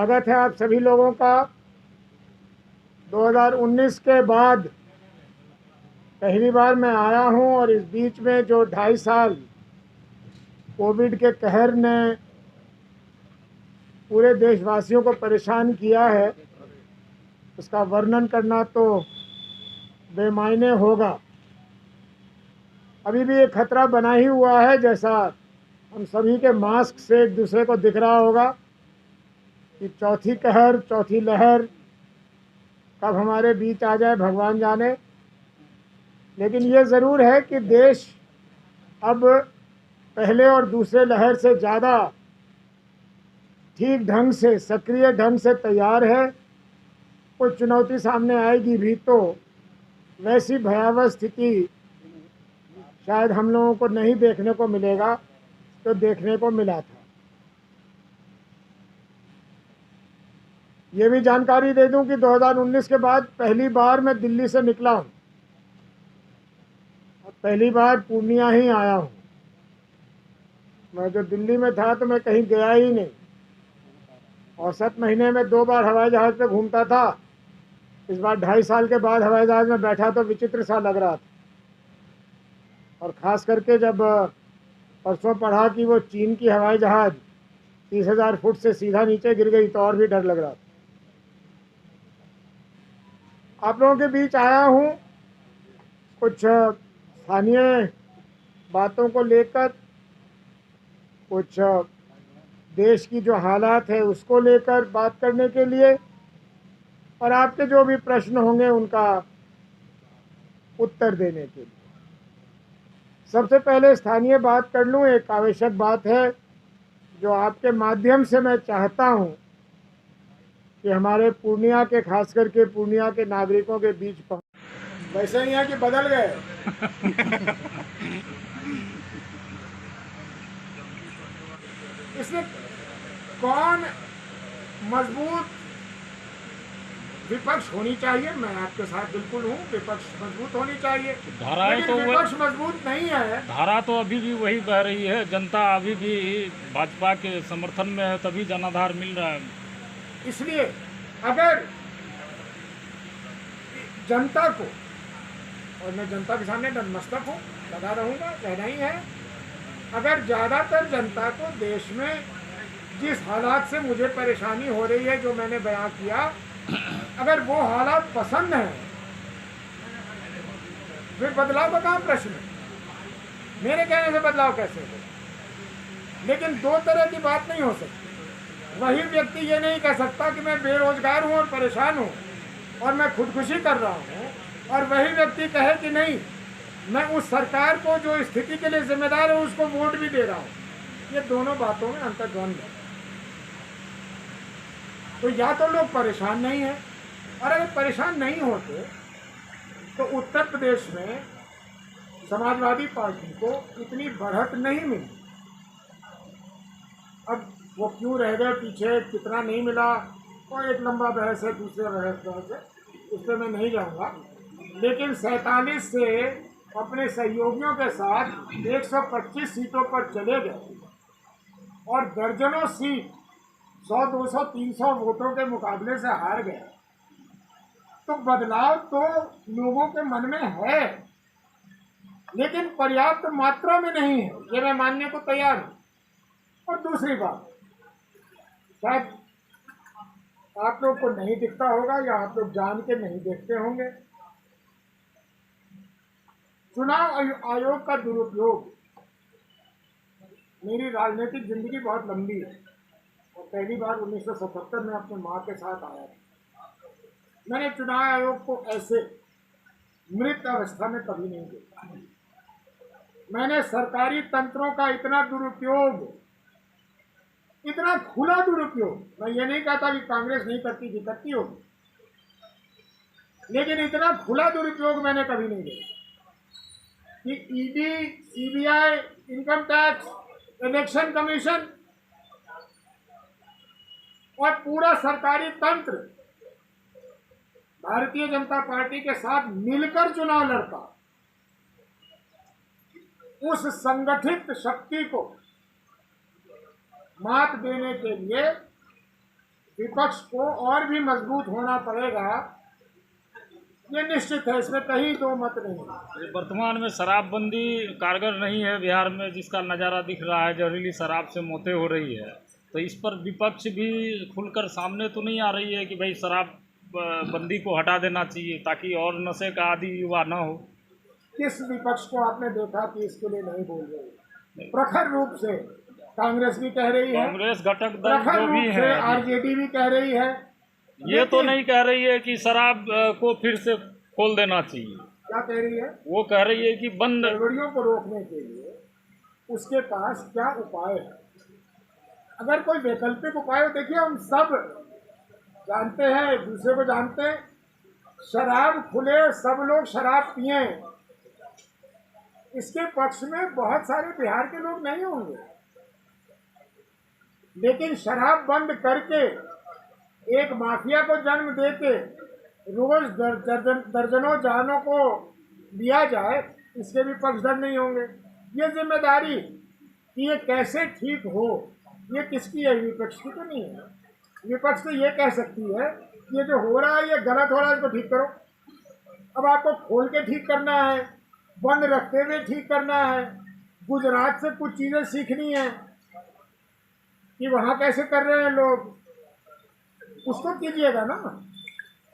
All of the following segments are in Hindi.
स्वागत है आप सभी लोगों का। 2019 के बाद पहली बार मैं आया हूं और इस बीच में जो 2.5 साल कोविड के कहर ने पूरे देशवासियों को परेशान किया है, उसका वर्णन करना तो बेमायने होगा। अभी भी एक खतरा बना ही हुआ है, जैसा हम सभी के मास्क से एक दूसरे को दिख रहा होगा कि चौथी कहर, चौथी लहर कब हमारे बीच आ जाए भगवान जाने। लेकिन ये ज़रूर है कि देश अब पहले और दूसरे लहर से ज़्यादा ठीक ढंग से, सक्रिय ढंग से तैयार है। कोई चुनौती सामने आएगी भी तो वैसी भयावह स्थिति शायद हम लोगों को नहीं देखने को मिलेगा तो देखने को मिला था। ये भी जानकारी दे दूं कि 2019 के बाद पहली बार मैं दिल्ली से निकला हूं और पहली बार पूर्णिया ही आया हूं। मैं जो दिल्ली में था तो मैं कहीं गया ही नहीं। औसत महीने में 2 बार हवाई जहाज़ पे घूमता था। इस बार 2.5 साल के बाद हवाई जहाज़ में बैठा तो विचित्र सा लग रहा था, और ख़ास करके जब परसों पढ़ा कि वो चीन की हवाई जहाज़ 30,000 फुट से सीधा नीचे गिर गई तो और भी डर लग रहा था। आप लोगों के बीच आया हूँ कुछ स्थानीय बातों को लेकर, कुछ देश की जो हालात है उसको लेकर बात करने के लिए, और आपके जो भी प्रश्न होंगे उनका उत्तर देने के लिए। सबसे पहले स्थानीय बात कर लूँ। एक आवश्यक बात है जो आपके माध्यम से मैं चाहता हूँ कि हमारे पूर्णिया के, खास करके पूर्णिया के नागरिकों के बीच पहुँच। वैसे ही है कि बदल गए? इसमें कौन मजबूत विपक्ष होनी चाहिए? मैं आपके साथ बिल्कुल हूँ, विपक्ष मजबूत होनी चाहिए। धाराएं तो विपक्ष मजबूत नहीं है। धारा तो अभी भी वही बह रही है। जनता अभी भी भाजपा के समर्थन में है, तभी जनाधार मिल रहा है। इसलिए अगर जनता को, और मैं जनता के सामने नतमस्तक हूँ, लगा रहूँगा, रहना ही है, अगर ज़्यादातर जनता को देश में जिस हालात से मुझे परेशानी हो रही है, जो मैंने बयां किया, अगर वो हालात पसंद हैं, फिर बदलाव का कहाँ प्रश्न है? मेरे कहने से बदलाव कैसे हो? लेकिन 2 तरह की बात नहीं हो सकती। वही व्यक्ति ये नहीं कह सकता कि मैं बेरोजगार हूँ और परेशान हूँ और मैं खुदकुशी कर रहा हूँ, और वही व्यक्ति कहे कि नहीं, मैं उस सरकार को जो स्थिति के लिए जिम्मेदार है उसको वोट भी दे रहा हूँ। ये दोनों बातों में अंतर्द्वंद है। तो या तो लोग परेशान नहीं हैं, और अगर परेशान नहीं होते तो उत्तर प्रदेश में समाजवादी पार्टी को इतनी बढ़त नहीं मिली। अब वो क्यों रह गए पीछे, कितना नहीं मिला, और एक लंबा बहस है, दूसरे बहस है, उस पर मैं नहीं जाऊंगा। लेकिन 47 से अपने सहयोगियों के साथ 125 सीटों पर चले गए और दर्जनों सीट 100, 200, 300 वोटों के मुकाबले से हार गए। तो बदलाव तो लोगों के मन में है, लेकिन पर्याप्त मात्रा में नहीं है, ये मैं मानने को तैयार हूं। और दूसरी बात, शायद आप लोग को नहीं दिखता होगा या आप लोग जान के नहीं देखते होंगे, चुनाव आयोग का दुरुपयोग। मेरी राजनीतिक जिंदगी बहुत लंबी है और पहली बार 1977 में अपने माँ के साथ आया था। मैंने चुनाव आयोग को ऐसे मृत अवस्था में कभी नहीं देखा। मैंने सरकारी तंत्रों का इतना दुरुपयोग, इतना खुला दुरुपयोग, मैं ये नहीं कहता कि कांग्रेस नहीं करती थी, करती होगी, लेकिन इतना खुला दुरुपयोग मैंने कभी नहीं देखा कि ED, CBI, income tax, election commission और पूरा सरकारी तंत्र भारतीय जनता पार्टी के साथ मिलकर चुनाव लड़ता। उस संगठित शक्ति को मात देने के लिए विपक्ष को और भी मजबूत होना पड़ेगा, ये निश्चित है, इसमें कहीं दो मत नहीं है। वर्तमान में शराबबंदी कारगर नहीं है बिहार में, जिसका नज़ारा दिख रहा है, जहरीली शराब से मौतें हो रही है। तो इस पर विपक्ष भी खुलकर सामने तो नहीं आ रही है कि भाई शराब बंदी को हटा देना चाहिए ताकि और नशे का आदी युवा न हो। किस विपक्ष को आपने देखा कि इसके लिए नहीं बोल रही? प्रखर रूप से कांग्रेस भी कह रही है, कांग्रेस घटक दल जो भी है, आरजेडी भी कह रही है, ये तो नहीं कह रही है कि शराब को फिर से खोल देना चाहिए। क्या कह रही है? वो कह रही है कि बंद। गड़बड़ियों को रोकने के लिए उसके पास क्या उपाय है? अगर कोई वैकल्पिक उपाय हो, देखिए हम सब जानते हैं, एक दूसरे को जानते हैं, शराब खुले, सब लोग शराब पिए, इसके पक्ष में बहुत सारे बिहार के लोग नहीं होंगे, लेकिन शराब बंद करके एक माफिया को जन्म देके रोज दर्जनों जानों को दिया जाए, इसके भी पक्षधर नहीं होंगे। ये जिम्मेदारी कि ये कैसे ठीक हो, ये किसकी है? विपक्ष की तो नहीं है। विपक्ष तो ये कह सकती है ये जो हो रहा है ये गलत हो रहा है, इसको ठीक करो। अब आपको खोल के ठीक करना है, बंद रखते हुए ठीक करना है, गुजरात से कुछ चीज़ें सीखनी है कि वहाँ कैसे कर रहे हैं लोग, उसको कीजिएगा ना।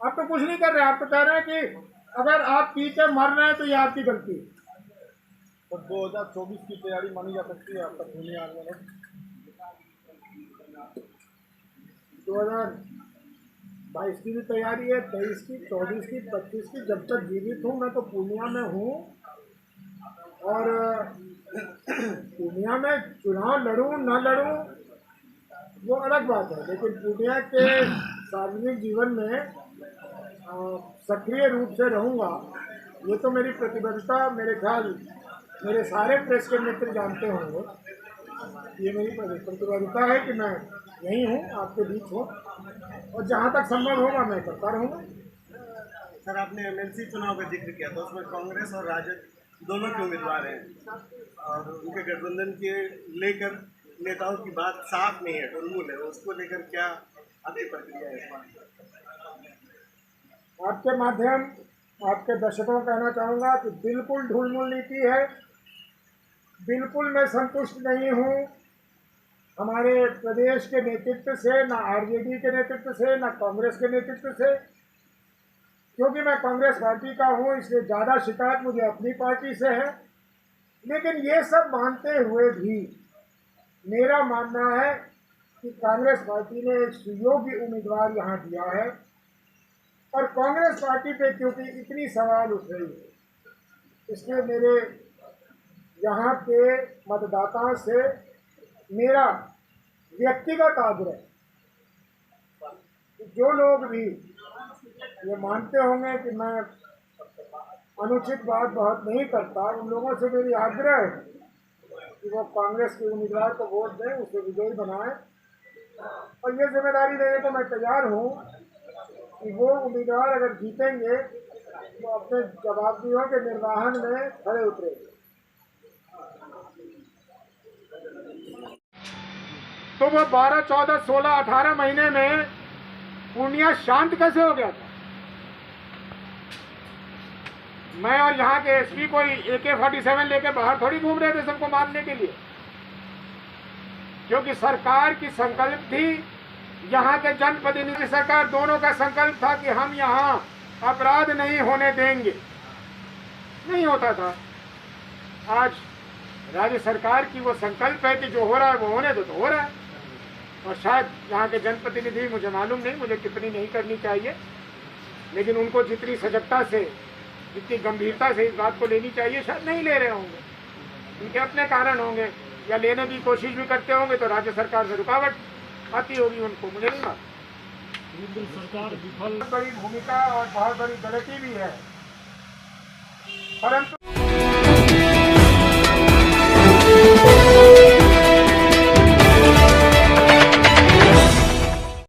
आप तो कुछ नहीं कर रहे, आप तो कह रहे हैं कि अगर आप पी के मर रहे हैं तो ये आपकी गलती। तो 2024 की तैयारी मानी जा सकती है आपका पूर्णिया में? 2022 की भी तैयारी है, 23 की, 24 की, 25 की। जब तक जीवित हूँ मैं तो पूर्णिया में हूँ, और पूर्णिया में चुनाव लड़ूँ न लड़ूँ वो अलग बात है, लेकिन पूर्णिया के सार्वजनिक जीवन में सक्रिय रूप से रहूँगा, ये तो मेरी प्रतिबद्धता, मेरे ख्याल मेरे सारे प्रेस के मित्र जानते होंगे, ये मेरी प्रतिबद्धता है कि मैं यहीं हूँ, आपके बीच हूँ, और जहाँ तक संभव होगा मैं करता रहूँगा। सर, आपने एमएलसी चुनाव का जिक्र किया था, उसमें कांग्रेस और राजद दोनों के उम्मीदवार हैं और उनके गठबंधन के लेकर नेताओं की बात साफ नहीं है, टुलमुल है, उसको लेकर क्या आपकी प्रक्रिया है? आपके माध्यम आपके दर्शकों को कहना चाहूँगा कि बिल्कुल ढुलमुल नीति है, बिल्कुल मैं संतुष्ट नहीं हूँ हमारे प्रदेश के नेतृत्व से, ना आरजेडी के नेतृत्व से, ना कांग्रेस के नेतृत्व से। क्योंकि मैं कांग्रेस पार्टी का हूँ, इसलिए ज़्यादा शिकायत मुझे अपनी पार्टी से है। लेकिन ये सब मानते हुए भी मेरा मानना है कि कांग्रेस पार्टी ने एक सुयोग्य उम्मीदवार यहाँ दिया है, और कांग्रेस पार्टी पे क्योंकि इतनी सवाल उठ रही है, इसलिए मेरे यहाँ के मतदाताओं से मेरा व्यक्तिगत आग्रह, जो लोग भी ये मानते होंगे कि मैं अनुचित बात बहुत नहीं करता, उन लोगों से मेरी आग्रह है कि वो कांग्रेस के उम्मीदवार को वोट दें, उसे विजयी बनाएं, और ये जिम्मेदारी लेने को मैं तैयार हूँ कि वो उम्मीदवार अगर जीतेंगे तो अपने जवाबदेहियों के निर्वहन में खड़े उतरेंगे। तो वो 12, 14, 16, 18 महीने में पूर्णिया शांत कैसे हो गया था? मैं और यहाँ के एसपी कोई AK-47 लेके बाहर थोड़ी घूम रहे थे सबको मारने के लिए, क्योंकि सरकार की संकल्प थी, यहाँ के जनप्रतिनिधि सरकार दोनों का संकल्प था कि हम यहाँ अपराध नहीं होने देंगे। नहीं होता था। आज राज्य सरकार की वो संकल्प है कि जो हो रहा है वो होने दो, तो हो रहा है। और शायद यहाँ के जनप्रतिनिधि, मुझे मालूम नहीं, मुझे टिप्पणी नहीं करनी चाहिए, लेकिन उनको जितनी सजगता से, जितनी गंभीरता से इस बात को लेनी चाहिए, शायद नहीं ले रहे होंगे। उनके अपने कारण होंगे, या लेने की कोशिश भी करते होंगे तो राज्य सरकार से रुकावट आती होगी उनको, मुझे नहीं मालूम। केंद्र सरकार विफल, बड़ी भूमिका और बहुत बड़ी गलती भी है, परंतु